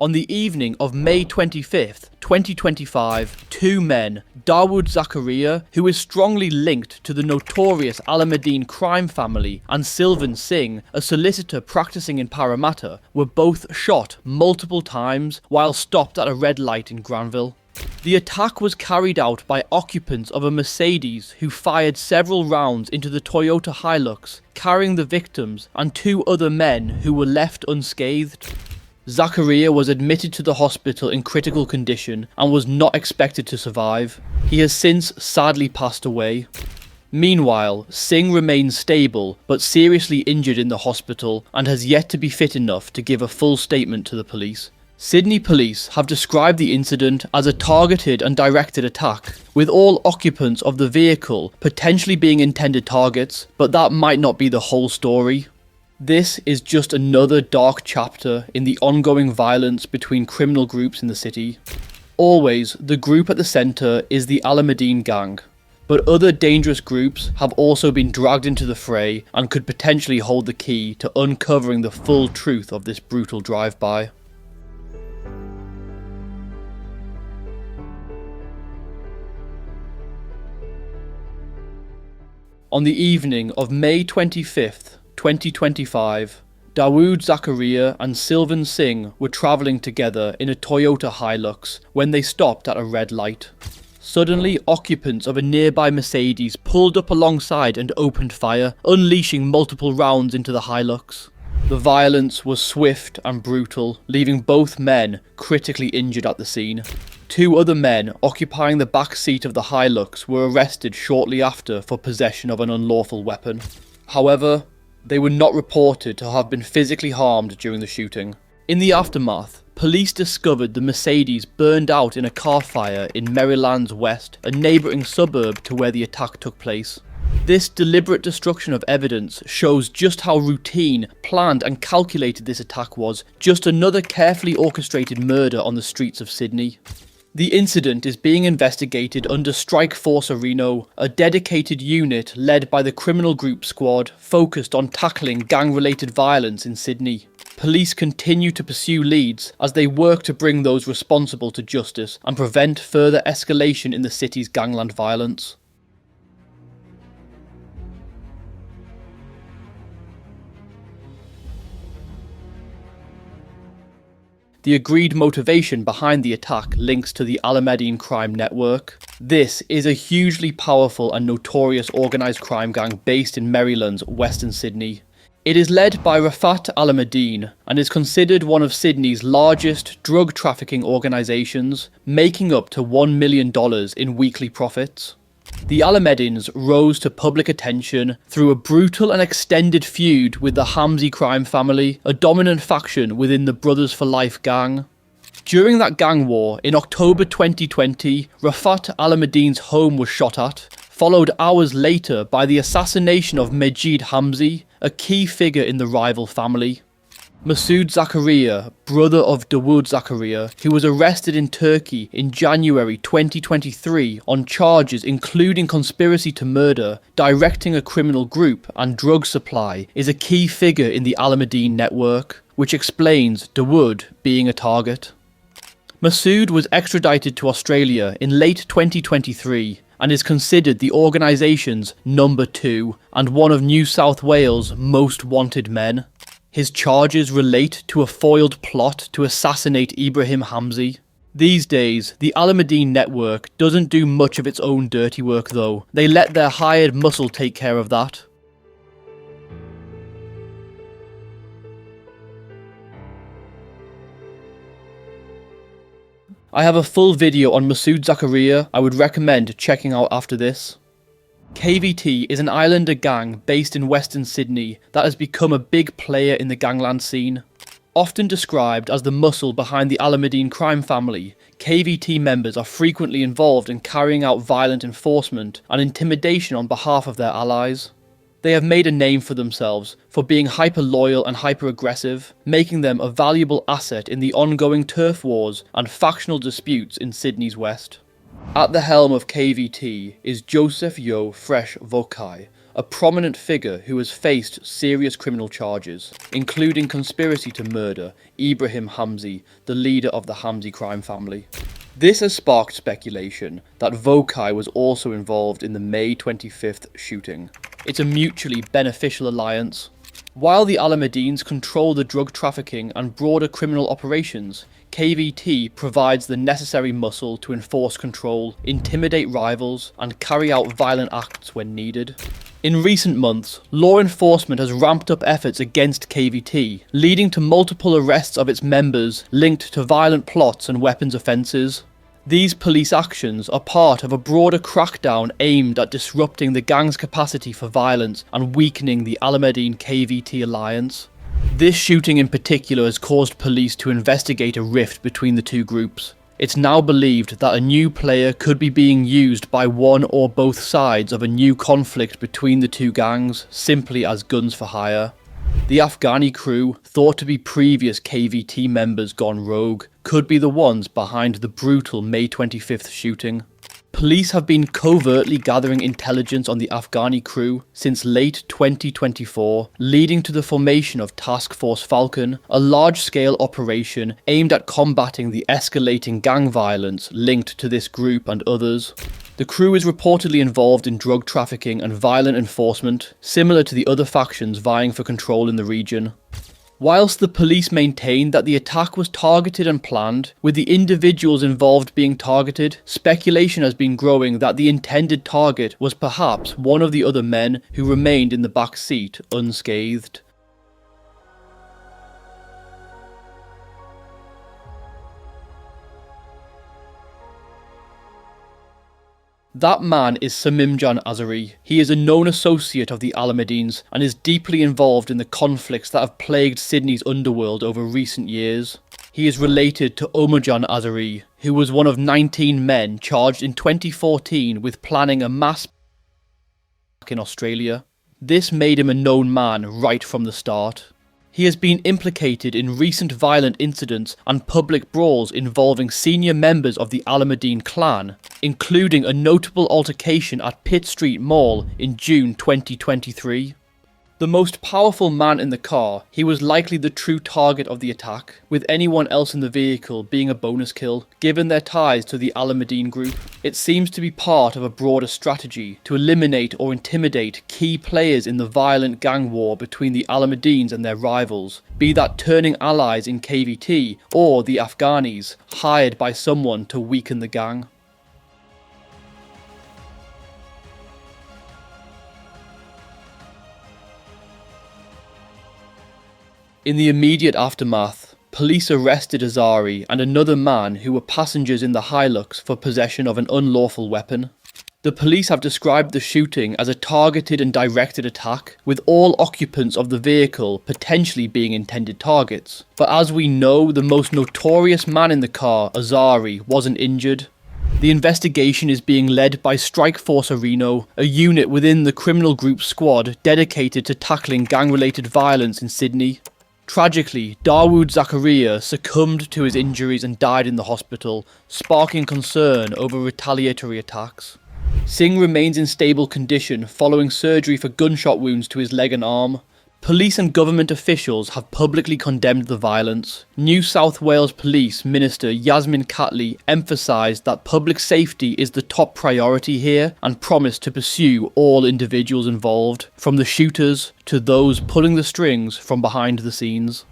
On the evening of May 25th, 2025, two men, Dawood Zakaria, who is strongly linked to the notorious Alameddine crime family, and Sylvan Singh, a solicitor practicing in Parramatta, were both shot multiple times while stopped at a red light in Granville. The attack was carried out by occupants of a Mercedes who fired several rounds into the Toyota Hilux, carrying the victims and two other men who were left unscathed. Zakaria was admitted to the hospital in critical condition and was not expected to survive. He has since sadly passed away. Meanwhile, Singh remains stable but seriously injured in the hospital and has yet to be fit enough to give a full statement to the police. Sydney police have described the incident as a targeted and directed attack, with all occupants of the vehicle potentially being intended targets, but that might not be the whole story. This is just another dark chapter in the ongoing violence between criminal groups in the city. Always, the group at the centre is the Alameddine gang, but other dangerous groups have also been dragged into the fray and could potentially hold the key to uncovering the full truth of this brutal drive-by. On the evening of May 25th, 2025, Dawood Zakaria and Sylvan Singh were travelling together in a Toyota Hilux when they stopped at a red light. Suddenly, occupants of a nearby Mercedes pulled up alongside and opened fire, unleashing multiple rounds into the Hilux. The violence was swift and brutal, leaving both men critically injured at the scene. Two other men occupying the back seat of the Hilux were arrested shortly after for possession of an unlawful weapon. However, they were not reported to have been physically harmed during the shooting. In the aftermath, police discovered the Mercedes burned out in a car fire in Maryland's West, a neighbouring suburb to where the attack took place. This deliberate destruction of evidence shows just how routine, planned and calculated this attack was, just another carefully orchestrated murder on the streets of Sydney. The incident is being investigated under Strike Force Reno, a dedicated unit led by the criminal group squad focused on tackling gang-related violence in Sydney. Police continue to pursue leads as they work to bring those responsible to justice and prevent further escalation in the city's gangland violence. The agreed motivation behind the attack links to the Alameddine crime network. This is a hugely powerful and notorious organised crime gang based in Maryland's Western Sydney. It is led by Alameddine and is considered one of Sydney's largest drug trafficking organisations, making up to $1 million in weekly profits. The Alameddines rose to public attention through a brutal and extended feud with the Hamzy crime family, a dominant faction within the Brothers for Life gang. During that gang war, in October 2020, Alameddine's home was shot at, followed hours later by the assassination of Majid Hamzy, a key figure in the rival family. Masood Zakaria, brother of Dawood Zakaria, who was arrested in Turkey in January 2023 on charges including conspiracy to murder, directing a criminal group and drug supply, is a key figure in the Alameddine network, which explains Dawood being a target. Masood was extradited to Australia in late 2023 and is considered the organisation's number 2 and one of New South Wales' most wanted men. His charges relate to a foiled plot to assassinate Ibrahim Hamzy. These days, the Alameddine network doesn't do much of its own dirty work though. They let their hired muscle take care of that. I have a full video on Masood Zakaria I would recommend checking out after this. KVT is an islander gang based in Western Sydney that has become a big player in the gangland scene. Often described as the muscle behind the Alameddine crime family, KVT members are frequently involved in carrying out violent enforcement and intimidation on behalf of their allies. They have made a name for themselves for being hyper-loyal and hyper-aggressive, making them a valuable asset in the ongoing turf wars and factional disputes in Sydney's West. At the helm of KVT is Joseph Yo Fresh Vokai, a prominent figure who has faced serious criminal charges, including conspiracy to murder Ibrahim Hamzi, the leader of the Hamzi crime family. This has sparked speculation that Vokai was also involved in the May 25th shooting. It's a mutually beneficial alliance. While the Alameddines control the drug trafficking and broader criminal operations, KVT provides the necessary muscle to enforce control, intimidate rivals, and carry out violent acts when needed. In recent months, law enforcement has ramped up efforts against KVT, leading to multiple arrests of its members linked to violent plots and weapons offences. These police actions are part of a broader crackdown aimed at disrupting the gang's capacity for violence and weakening the Alameddine KVT alliance. This shooting in particular has caused police to investigate a rift between the two groups. It's now believed that a new player could be being used by one or both sides of a new conflict between the two gangs, simply as guns for hire. The Afghani crew, thought to be previous KVT members gone rogue, could be the ones behind the brutal May 25th shooting. Police have been covertly gathering intelligence on the Afghani crew since late 2024, leading to the formation of Task Force Falcon, a large-scale operation aimed at combating the escalating gang violence linked to this group and others. The crew is reportedly involved in drug trafficking and violent enforcement, similar to the other factions vying for control in the region. Whilst the police maintain that the attack was targeted and planned, with the individuals involved being targeted, speculation has been growing that the intended target was perhaps one of the other men who remained in the back seat unscathed. That man is Samimjan Azari. He is a known associate of the Alameddines and is deeply involved in the conflicts that have plagued Sydney's underworld over recent years. He is related to Omarjan Azari, who was one of 19 men charged in 2014 with planning a mass attack in Australia. This made him a known man right from the start. He has been implicated in recent violent incidents and public brawls involving senior members of the Alameddine clan, including a notable altercation at Pitt Street Mall in June 2023. The most powerful man in the car, he was likely the true target of the attack, with anyone else in the vehicle being a bonus kill, given their ties to the Alameddine group. It seems to be part of a broader strategy to eliminate or intimidate key players in the violent gang war between the Alameddines and their rivals, be that turning allies in KVT or the Afghanis, hired by someone to weaken the gang. In the immediate aftermath, police arrested Azari and another man who were passengers in the Hilux for possession of an unlawful weapon. The police have described the shooting as a targeted and directed attack, with all occupants of the vehicle potentially being intended targets. But as we know, the most notorious man in the car, Azari, wasn't injured. The investigation is being led by Strike Force Reno, a unit within the criminal group squad dedicated to tackling gang-related violence in Sydney. Tragically, Dawood Zakaria succumbed to his injuries and died in the hospital, sparking concern over retaliatory attacks. Singh remains in stable condition following surgery for gunshot wounds to his leg and arm. Police and government officials have publicly condemned the violence. New South Wales Police Minister Yasmin Catley emphasised that public safety is the top priority here and promised to pursue all individuals involved, from the shooters to those pulling the strings from behind the scenes.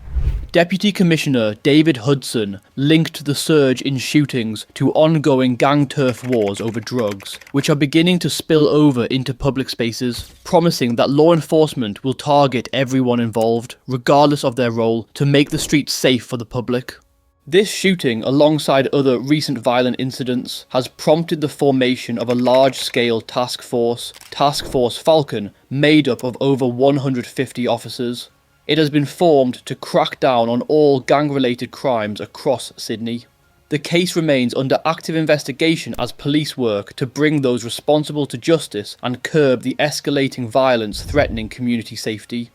Deputy Commissioner David Hudson linked the surge in shootings to ongoing gang turf wars over drugs, which are beginning to spill over into public spaces, promising that law enforcement will target everyone involved, regardless of their role, to make the streets safe for the public. This shooting, alongside other recent violent incidents, has prompted the formation of a large-scale task force, Task Force Falcon, made up of over 150 officers. It has been formed to crack down on all gang-related crimes across Sydney. The case remains under active investigation as police work to bring those responsible to justice and curb the escalating violence threatening community safety.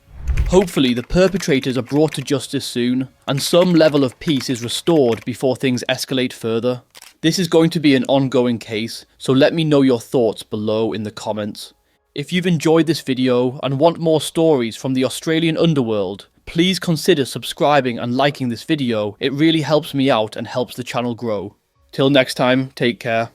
Hopefully the perpetrators are brought to justice soon, and some level of peace is restored before things escalate further. This is going to be an ongoing case, so let me know your thoughts below in the comments. If you've enjoyed this video and want more stories from the Australian underworld, please consider subscribing and liking this video. It really helps me out and helps the channel grow. Till next time, take care.